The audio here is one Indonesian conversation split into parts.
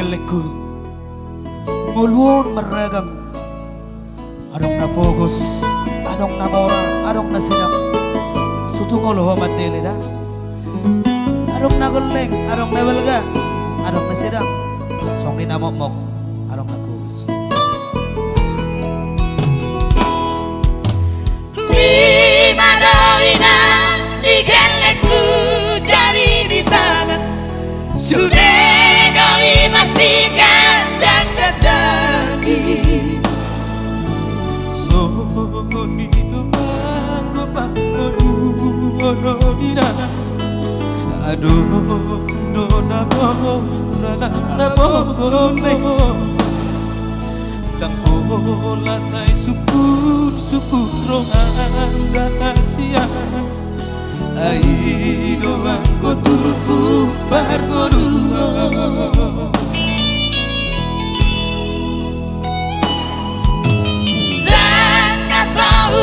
gelekku ngulun meragam adong na pogos adong na maura adong na sidang sutungol homat nili da adong na guleng adong na belga adong na sidang song ni namok adong na kugos lima doina di gelekku jari di tangan sudah masih gandang dagi soni lumango pangono ina aduh dona mo rana mo dang bola sai syukur rohan rahasia ai doang koturku bargoru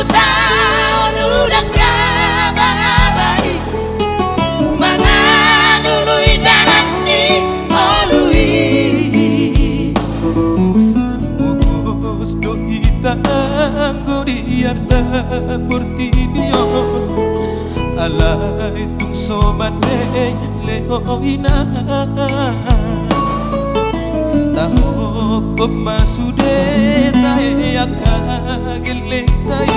tahun udah kabai mangalului dalam ni olui bugos do itanggo diarta portibio alai tuk somane leoina tahu kop masude tae akagel tai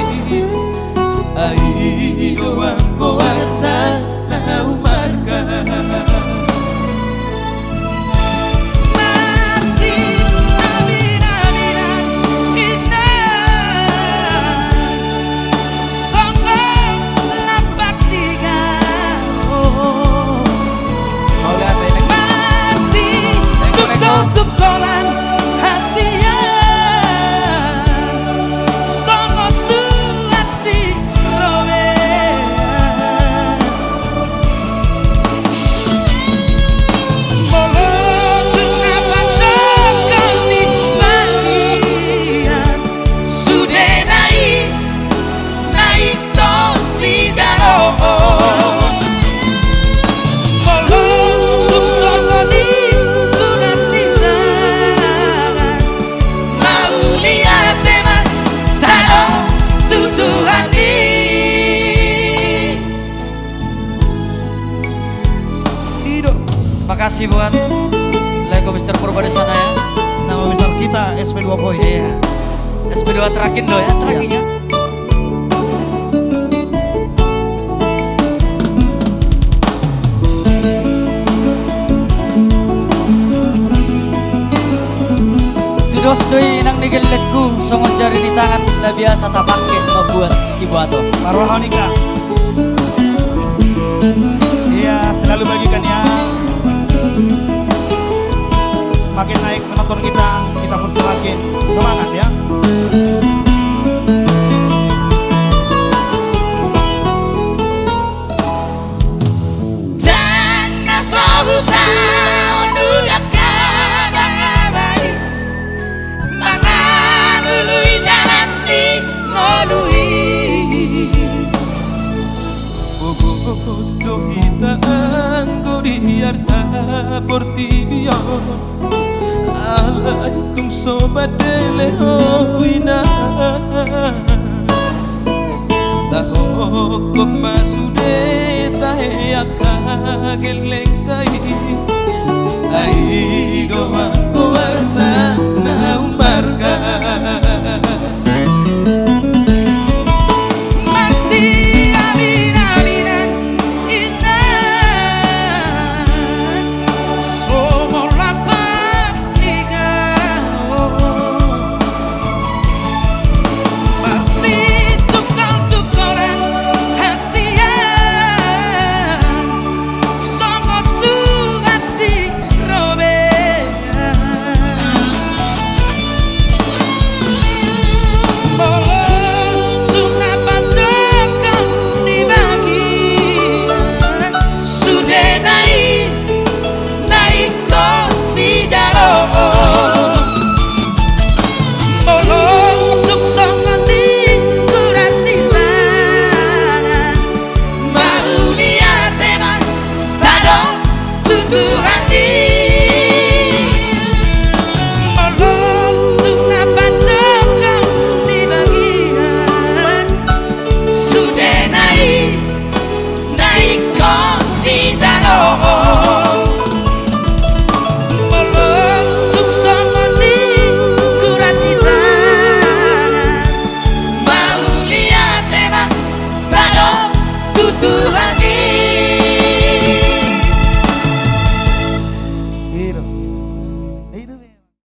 ai doang goata na umarga masih aminan indah songong lampak tiga masih tutup kolan hasian Terima kasih buat Lego Mr. Purba di sana ya. nama besar kita SP2 Boys. Iya. SP2 terakin do ya, terakinnya. Tudos doi nang nigeletku songon jari di tangan na biasa tak pakai membuat si buato. Marwahanika. Iya, selalu bagikan ya. Semakin naik menonton kita pun semakin semangat ya. Dan nasohu tahun udah kabai mangalului dalam di ngolui Bugos do itanggo diarta portibio alai tung sobat leoina taho kop masude tae akageleng tai ai doang